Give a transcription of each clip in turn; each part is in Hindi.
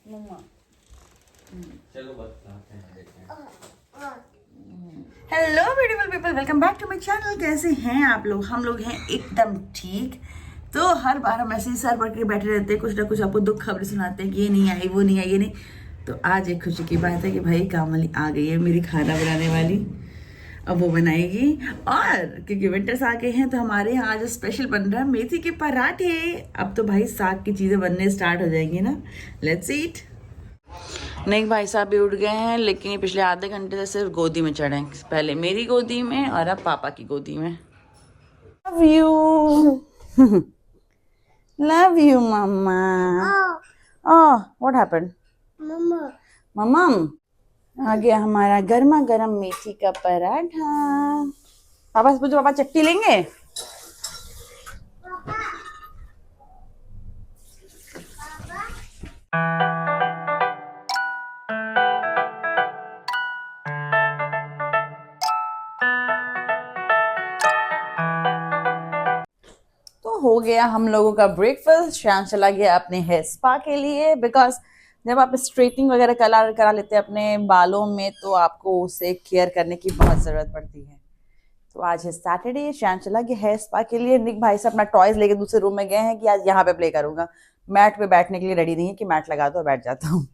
मम्मा चलो बताते हैं, देखते हैं। Hello beautiful people, welcome back to my channel. कैसे हैं आप लोग? हम लोग हैं एकदम ठीक। तो हर बार हम ऐसे ही सर पकड़ के बैठे रहते हैं, कुछ ना कुछ आपको दुख खबर सुनाते हैं कि ये नहीं आई, वो नहीं आई, ये नहीं। तो आज एक खुशी की बात है कि भाई कामली आ गई है, मेरी खाना बनाने वाली। अब वो बनाएगी, और क्योंकि विंटर्स आ गए हैं तो हमारे यहाँ आज स्पेशल बन रहा है मेथी के पराठे। अब तो भाई साग की चीज़ें बनने स्टार्ट हो जाएंगी ना। Let's eat. नहीं, भाई साहब भी उठ गए हैं, लेकिन ये पिछले आधे घंटे से सिर्फ गोदी में चढ़े हैं। पहले मेरी गोदी में और अब पापा की गोदी में। Love you love you mamma. Oh what happened mamma? आ गया हमारा गर्मा गर्म मेथी का पराठा। पापा से पूछो, पापा चट्टी लेंगे? तो हो गया हम लोगों का ब्रेकफास्ट। शान चला गया अपने हेयर स्पा के लिए, बिकॉज जब आप स्ट्रेटनिंग वगैरह करा लेते हैं अपने बालों में तो आपको उसे केयर करने की बहुत ज़रूरत पड़ती है। तो आज है सैटरडे, शान चला गया हेयर स्पा के लिए। निक भाई से अपना टॉयज लेके दूसरे रूम में गए हैं कि आज यहाँ पे प्ले करूंगा। मैट पे बैठने के लिए रेडी नहीं है कि मैट लगा दो और बैठ जाता हूँ।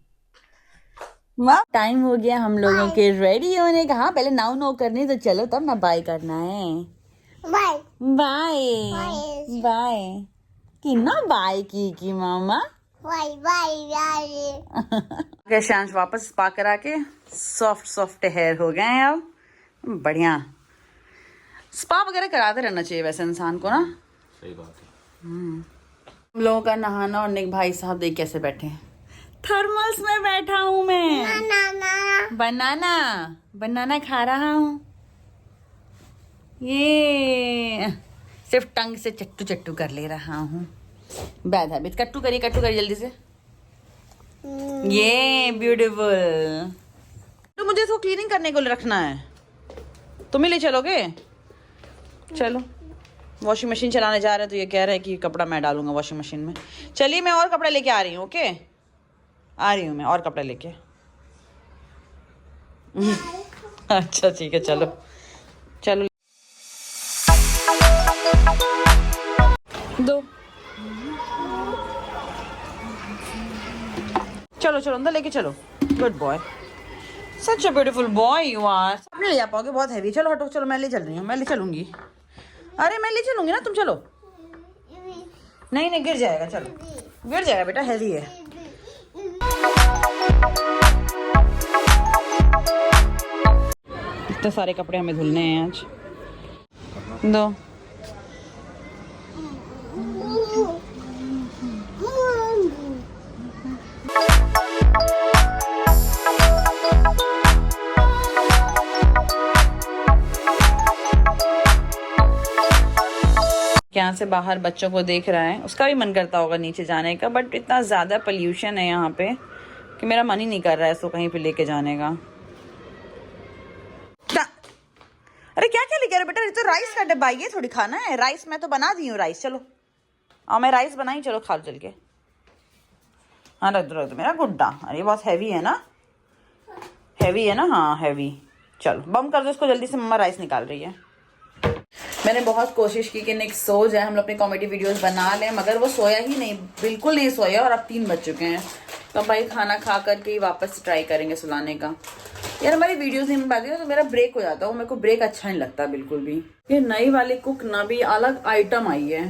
टाइम हो गया हम लोगों के रेडी होने का। हाँ, पहले नाउ नो करनी तो चलो, तब ना बाय करना है। बाय बाय बाय कि ना बाय की मामा। Bye bye bye. शांश वापस स्पा करा के सॉफ्ट सॉफ्ट हेयर हो गए हैं अब। बढ़िया। स्पा वगैरह कराते रहना चाहिए वैसे इंसान को ना। सही बात है। हम लोगों का नहाना, और निक भाई साहब देख कैसे बैठे हैं। थर्मल्स में बैठा हूँ मैं। बनाना बनाना खा रहा हूँ। ये सिर्फ टंग से चट्टू चट्टू कर ले रहा हूँ। Bad habit. कट्टू करिए जल्दी से। ये ब्यूटीफुल। तो मुझे इसको क्लीनिंग करने को रखना है, तुम ही ले चलोगे? चलो, वॉशिंग मशीन चलाने जा रहे हैं तो ये कह रहे हैं कि कपड़ा मैं डालूंगा वॉशिंग मशीन में। चलिए मैं और कपड़ा लेके आ रही हूँ। ओके, आ रही हूँ मैं और कपड़ा लेके। अच्छा ठीक है, चलो चलो दो। चलो चलो अंदर लेके चलो। Good boy, such a beautiful boy you are. आप नहीं ले जा पाओगे, बहुत हैवी। चलो हटो, चलो मैं ले चल रही हूँ, मैं ले चलूंगी। अरे मैं ले चलूंगी ना, तुम चलो। नहीं नहीं, गिर जाएगा। चलो गिर जाएगा बेटा, हैवी है। इतने सारे कपड़े हमें धुलने हैं आज। दो। यहाँ से बाहर बच्चों को देख रहा है, उसका भी मन करता होगा नीचे जाने का, बट इतना ज़्यादा पोल्यूशन है यहाँ पे कि मेरा मन ही नहीं कर रहा है इसको कहीं पे लेके जाने का। क्या? अरे क्या क्या लेके आ रहे बेटा? ये तो राइस का डब्बा, ये थोड़ी खाना है राइस। मैं तो बना दी हूँ राइस। चलो और मैं राइस बनाई, चलो खा लो चल के। हाँ रख दो मेरा गुड्डा। अरे बहुत हैवी है ना, हैवी है ना? हाँ हैवी। चलो बम कर दो इसको जल्दी से, मम्मा राइस निकाल रही है। मैंने बहुत कोशिश की कि निक सो जाए, हम लोग अपनी कॉमेडी वीडियोस बना लें, मगर वो सोया ही नहीं, बिल्कुल नहीं सोया। और अब 3 बज चुके हैं, तो भाई खाना खा करके ही वापस ट्राई करेंगे सुलाने का। यार हमारी वीडियोस नहीं बन पाती तो मेरा ब्रेक हो जाता है, मेरे को ब्रेक अच्छा नहीं लगता बिल्कुल भी। ये नई वाली कुक ना भी अलग आइटम आई है।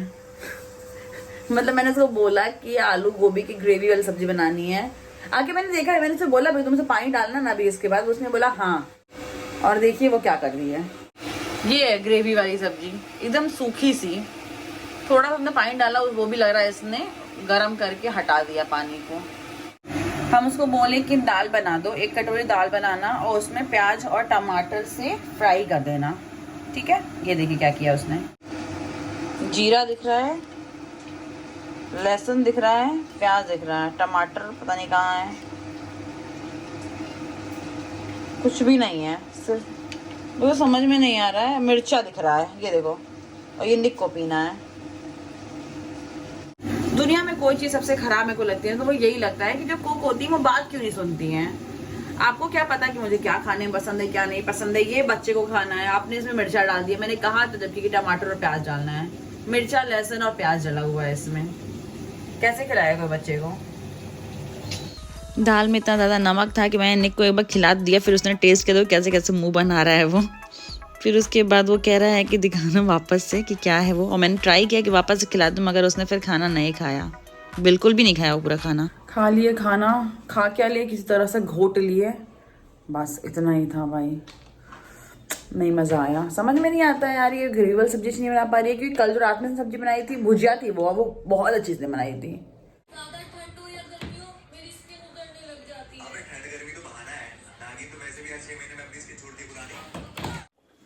मतलब मैंने उसको बोला कि आलू गोभी की ग्रेवी वाली सब्जी बनानी है। आगे मैंने देखा है, मैंने उससे बोला भाई तुमसे पानी डालना ना अभी इसके बाद। उसने बोला हाँ, और देखिए वो क्या कर रही है। ये है ग्रेवी वाली सब्जी, एकदम सूखी सी। थोड़ा सा हमने पानी डाला, वो भी लग रहा है इसने गर्म करके हटा दिया पानी को। हम उसको बोले कि दाल बना दो, 1 कटोरी दाल बनाना, और उसमें प्याज और टमाटर से फ्राई कर देना, ठीक है? ये देखिए क्या किया उसने। जीरा दिख रहा है, लहसुन दिख रहा है, प्याज दिख रहा है, टमाटर पता नहीं कहाँ है, कुछ भी नहीं है, सिर्फ मुझे समझ में नहीं आ रहा है। मिर्चा दिख रहा है, ये देखो, और ये निक को पीना है। दुनिया में कोई चीज सबसे खराब मेरे को लगती है तो वो यही लगता है कि जो कुक होती है वो बात क्यों नहीं सुनती हैं। आपको क्या पता कि मुझे क्या खाने में पसंद है क्या नहीं पसंद है। ये बच्चे को खाना है, आपने इसमें मिर्चा डाल दिया। मैंने कहा था जबकि टमाटर और प्याज डालना है, मिर्चा लहसुन और प्याज डला हुआ है इसमें। कैसे खिलाएगा बच्चे को? दाल में इतना ज़्यादा नमक था कि मैंने निक को एक बार खिला दिया, फिर उसने टेस्ट किया तो कैसे कैसे मुंह बना रहा है वो। फिर उसके बाद वो कह रहा है कि दिखाना वापस से कि क्या है वो, और मैंने ट्राई किया कि वापस से खिला दूँ मगर उसने फिर खाना नहीं खाया, बिल्कुल भी नहीं खाया वो पूरा खाना। खा लिए खाना, खा क्या लिए किसी तरह से घोट लिए, बस इतना ही था भाई। नहीं मज़ा आया, समझ में नहीं आता है यार ये ग्रेवी वाली सब्जी नहीं बना पा रही है क्योंकि कल जो रात में सब्जी बनाई थी भुजिया थी वो बहुत अच्छी से बनाई थी।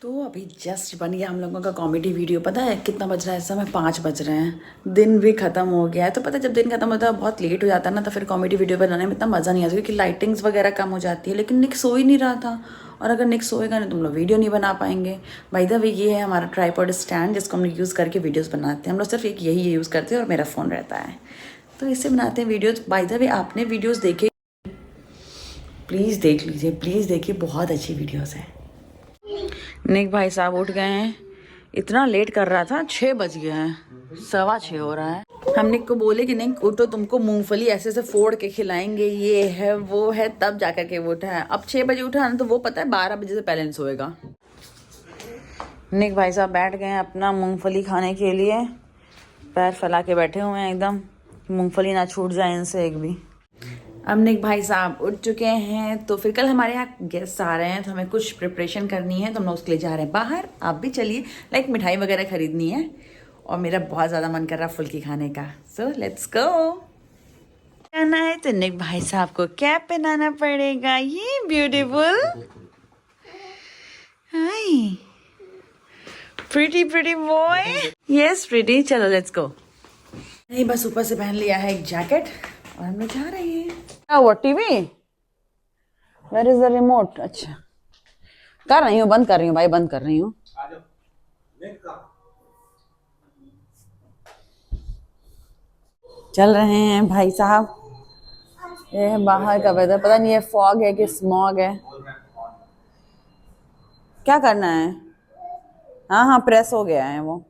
तो अभी जस्ट बन गया हम लोगों का कॉमेडी वीडियो। पता है कितना बज रहा है इस समय? 5 बज रहे हैं, दिन भी खत्म हो गया है। तो पता है जब दिन खत्म होता है बहुत लेट हो जाता है ना, तो फिर कॉमेडी वीडियो बनाने में इतना मज़ा नहीं आता क्योंकि लाइटिंग्स वगैरह कम हो जाती है। लेकिन निक सो ही नहीं रहा था, और अगर निक सोएगा नहीं तुम लोग वीडियो नहीं बना पाएंगे। बाय द वे ये है हमारा ट्राइपॉड स्टैंड जिसको हम लोग यूज़ करके वीडियोज़ बनाते हैं। हम लोग सिर्फ एक यही यूज़ करते हैं और मेरा फ़ोन रहता है, तो इससे बनाते हैं वीडियोज़। बाय द वे आपने वीडियोज़ देखे प्लीज़ देख लीजिए, प्लीज़ देखिए, बहुत अच्छी वीडियोज़ है। निक भाई साहब उठ गए हैं, इतना लेट कर रहा था, 6 बज गए हैं, 6:15 हो रहा है। हम निक को बोले कि निक उठो, तुमको मूंगफली ऐसे ऐसे फोड़ के खिलाएंगे, ये है वो है, तब जाकर के वो उठा है। अब 6 बजे उठा ना तो वो पता है 12 बजे से पहले नहीं सोएगा। निक भाई साहब बैठ गए हैं अपना मूंगफली खाने के लिए, पैर फैला के बैठे हुए हैं एकदम, मूंगफली ना छूट जाए इनसे एक भी। अब निक भाई साहब उठ चुके हैं, तो फिर कल हमारे यहाँ गेस्ट आ रहे हैं तो हमें कुछ प्रिपरेशन करनी है, तो हम लोग उसके लिए जा रहे हैं बाहर। आप भी चलिए, लाइक मिठाई वगैरह खरीदनी है, और मेरा बहुत ज़्यादा मन कर रहा है फुल्की खाने का, सो लेट्स गो। जाना है तो निक भाई साहब को कैप पहनाना पड़ेगा, ये ब्यूटीफुल, हाय प्रीटी बॉय, यस प्रीटी, चलो लेट्स गो। नहीं बस ऊपर से पहन लिया है एक जैकेट और हम लोग जा रहे हैं। क्या हुआ? TV? Where is the remote? अच्छा कर रही हूँ, बंद कर रही हूँ भाई, बंद कर रही हूँ। चल रहे हैं भाई साहब, ये है बाहर का वेदर, पता नहीं ये फॉग है कि स्मॉग है, क्या करना है? हाँ हाँ प्रेस हो गया है वो।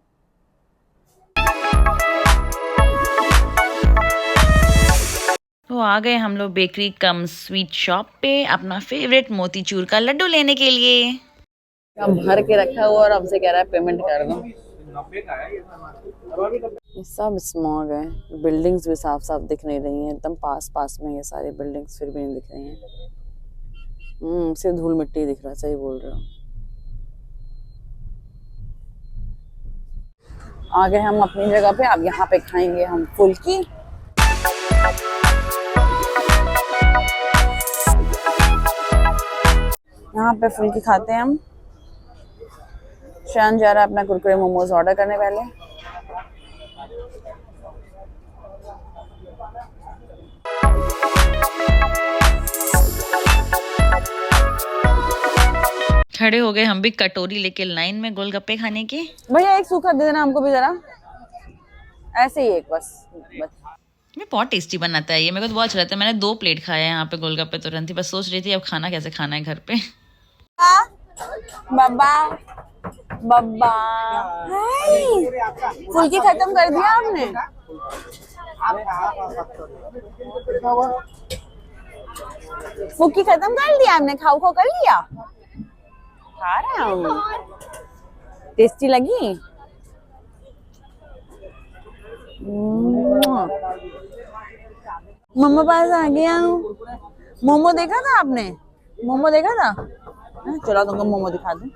तो आ गए हम लोग बेकरी कम स्वीट शॉप पे अपना फेवरेट मोतीचूर का लड्डू लेने के लिए। हम भर के रखा हुआ और हमसे कह रहा है पेमेंट कर दो। सब स्मॉग है, बिल्डिंग्स भी साफ साफ दिख नहीं रही हैं, एकदम पास पास में ये सारी बिल्डिंग्स फिर भी नहीं दिख रही हैं। सिर्फ धूल मिट्टी दिख रहा है, सही बोल रहे हो। आ गए हम अपनी जगह पे, अब यहाँ पे खाएंगे हम फुल्की। यहाँ पे फुल्की खाते हैं हम। शान जा रहा है अपना कुरकुरे मोमोज ऑर्डर करने पहले। खड़े हो गए हम भी कटोरी लेके लाइन में गोलगप्पे खाने के। भैया एक सूखा दे देना हमको भी जरा, ऐसे ही एक बस। ये बहुत टेस्टी बनाता है ये, मेरे को तो बहुत अच्छा लगता है। मैंने 2 प्लेट खाए हैं यहाँ पे गोलगप्पे तुरंत ही, बस सोच रही थी अब खाना कैसे खाना है घर पे। बब्बा बब्बा फुल्की खत्म कर दिया आपने? फुल्की खत्म कर दिया आपने? खाओ खाओ कर लिया? खा रहे हम, टेस्टी लगी? मम्मा पास आ गया हूँ। मोमो देखा था आपने? मोमो देखा था? चलो तुमको मोमो दिखा दूं।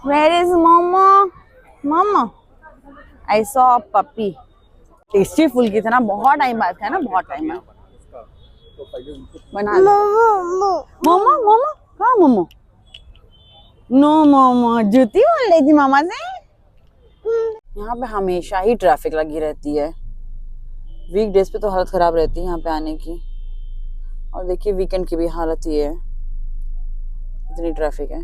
Where is momo? Momo I saw a puppy। Tasty फुल्की था ना, बहुत टाइम बाद खाया ना, बहुत टाइम बाद। बना मोमो मोमो हाँ मोमो, नो मोमो, जूती बोल रही थी मामा से। यहाँ पे हमेशा ही ट्रैफिक लगी रहती है, वीकडेज पे तो हालत खराब रहती है यहाँ पे आने की, और देखिए वीकेंड की भी हालत ही है, इतनी ट्रैफिक है।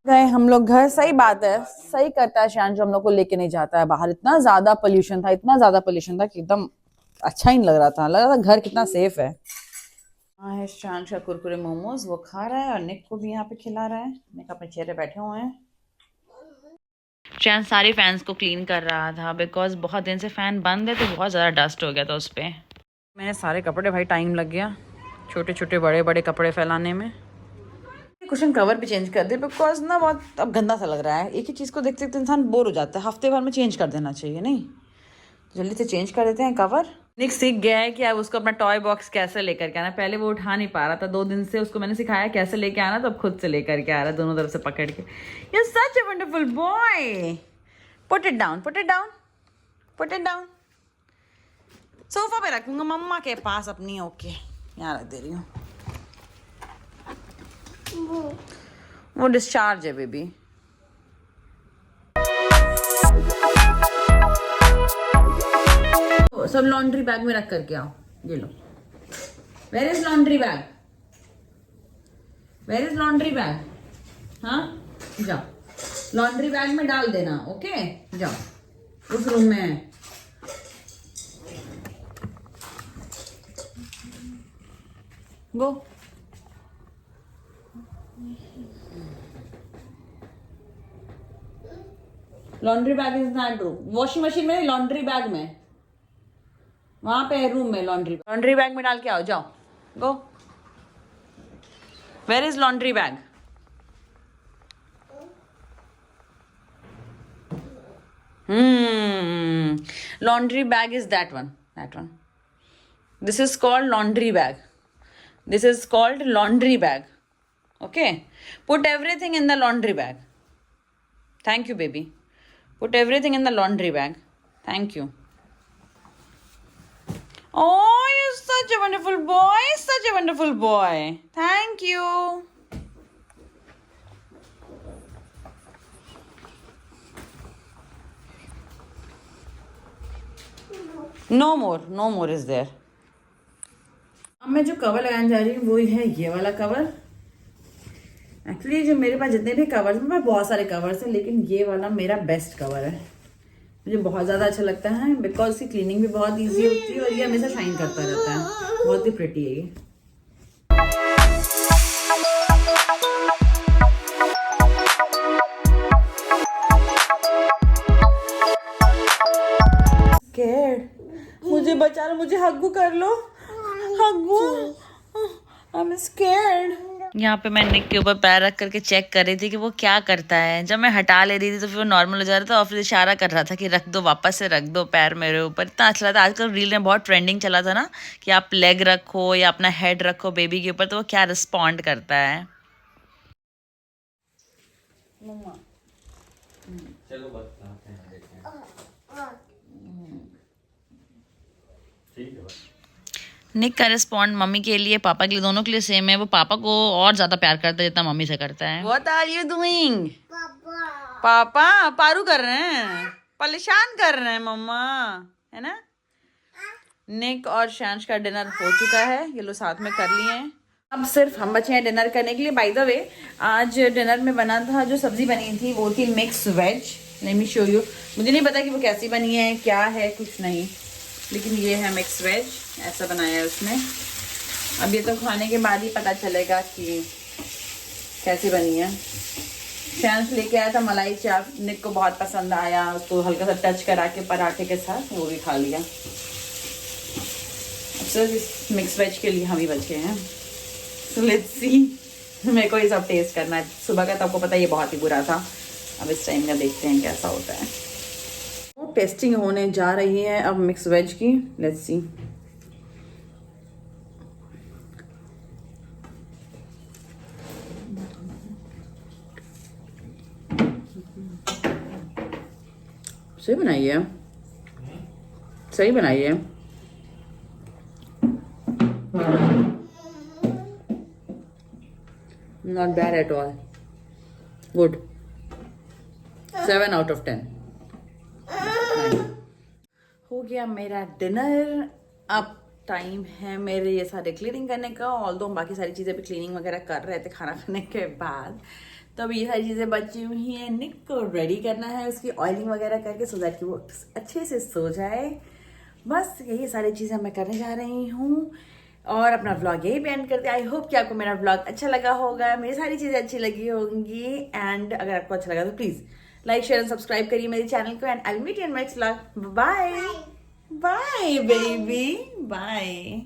गए हम लोग घर। सही बात है, सही करता है शान जो हम लोग को लेके नहीं जाता है बाहर। इतना ज्यादा पोल्यूशन था, इतना ज्यादा पोल्यूशन था कि एकदम अच्छा ही नहीं लग रहा था। लग रहा था घर कितना सेफ है। हाँ है शान का कुरकुरे मोमोज, वो खा रहा है और निक को भी यहाँ पे खिला रहा है। निक अपने चेहरे बैठे हुए हैं। शान सारे फैंस को क्लीन कर रहा था बिकॉज बहुत दिन से फैन बंद है तो बहुत ज़्यादा डस्ट हो गया था उस पर। मैंने सारे कपड़े, भाई टाइम लग गया छोटे छोटे बड़े बड़े कपड़े फैलाने में। कुशन कवर भी चेंज कर दे बिकॉज ना बहुत अब गंदा सा लग रहा है। एक ही चीज़ को देखते देखते इंसान बोर हो जाता है। हफ्ते भर में चेंज कर देना चाहिए, नहीं? जल्दी से चेंज कर देते हैं कवर। निक सीख गया है कि अब उसको अपना टॉय बॉक्स कैसे लेकर के आना। पहले वो उठा नहीं पा रहा था, 2 दिन से उसको मैंने सिखाया कैसे लेके आना, तो अब खुद से लेकर के आ रहा है दोनों तरफ से पकड़ के। You such a wonderful boy. Put it down, put it down, put it down. Sofa पे रखूंगा मम्मा के पास अपनी। ओके, यहाँ रख दे रही हूँ। वो डिस्चार्ज है बेबी। सब लॉन्ड्री बैग में रख करके आओ। ये लो। Where is laundry bag? Where is laundry bag? हाँ, जाओ लॉन्ड्री बैग में डाल देना। ओके, जाओ उस रूम में है। Go. Laundry bag is that room. Washing machine में, लॉन्ड्री बैग में, वहां पे रूम में लॉन्ड्री बैग में डाल के आओ। जाओ, go. Where is laundry bag? Laundry bag is that one. That one. This is called laundry bag. This is called laundry bag. Okay. Put everything in the laundry bag. Thank you, baby. Put everything in the laundry bag. Thank you. Oh, you're such a wonderful boy. Such a wonderful boy. Thank you. No more is there. अब मैं जो कवर लगाने जा रही हूँ वो है ये वाला कवर। एक्चुअली जो मेरे पास जितने भी कवर्स हैं, बहुत सारे कवर्स हैं, लेकिन ये वाला मेरा बेस्ट कवर है। मुझे बहुत ज़्यादा अच्छा लगता है बिकॉज इसकी क्लीनिंग भी बहुत इजी होती है और ये हमेशा शाइन करता रहता है। बहुत ही प्रिटी है ये। मुझे बचा लो, मुझे हग्गू कर लो। हग्गू, आई एम स्कैर्ड। यहाँ पे मैं निक के ऊपर पैर रख करके चेक कर रही थी कि वो क्या करता है। जब मैं हटा ले रही थी तो फिर वो नॉर्मल हो जा रहा था और फिर इशारा कर रहा था कि रख दो, वापस से रख दो पैर मेरे ऊपर। इतना अच्छा लगा था। आजकल रील में बहुत ट्रेंडिंग चला था ना कि आप लेग रखो या अपना हेड रखो बेबी के ऊपर, तो वो क्या रिस्पॉन्ड करता है। चलो बताते हैं, देखते हैं। ठीक है। निक का रिस्पॉन्ड मम्मी के लिए, पापा के लिए, दोनों के लिए सेम है। वो पापा को और ज्यादा प्यार करता है जितना मम्मी से करता है। What are you doing? पापा पारू कर रहे हैं, परेशान कर रहे हैं मम्मा, है ना? निक और शांश का डिनर हो चुका है, ये लोग साथ में कर लिए हैं। अब सिर्फ हम बचे हैं डिनर करने के लिए। बाय द वे, आज डिनर में बना था, जो सब्जी बनी थी वो थी mix veg. Let me show you. मुझे नहीं पता कि वो कैसी बनी है, क्या है, कुछ नहीं, लेकिन ये है मिक्स वेज, ऐसा बनाया है उसने। अब ये तो खाने के बाद ही पता चलेगा कि कैसी बनी है। शांश लेके आया था मलाई चाप, निक को बहुत पसंद आया, उसको हल्का सा टच करा के पराठे के साथ वो भी खा लिया। अब सिर्फ इस मिक्स वेज के लिए हम ही बचे हैं। So let's see. मेरे को ये सब टेस्ट करना है। सुबह का तो आपको पता है ये बहुत ही बुरा था। अब इस टाइम का देखते हैं कैसा होता है। टेस्टिंग होने जा रही है अब मिक्स वेज की। Let's see. सही बनाई है, सही बनाई है। Not bad at all. Good. 7 out of 10. हो गया मेरा डिनर। अब टाइम है मेरे ये सारे क्लीनिंग करने का। ऑल्दो बाकी सारी चीज़ें भी क्लीनिंग वगैरह कर रहे थे खाना खाने के बाद। तो अब ये सारी चीजें बची हुई हैं, निक को रेडी करना है, उसकी ऑयलिंग वगैरह करके सो दैट कि वो अच्छे से सो जाए। बस यही सारी चीजें मैं करने जा रही हूँ और अपना व्लॉग यही पे एंड करते हैं। आई होप कि आपको मेरा व्लॉग अच्छा लगा होगा, मेरी सारी चीजें अच्छी लगी होंगी। एंड अगर आपको अच्छा लगा तो please like share and subscribe करिए मेरे चैनल को। And I will meet you in next vlog. Bye bye baby, bye.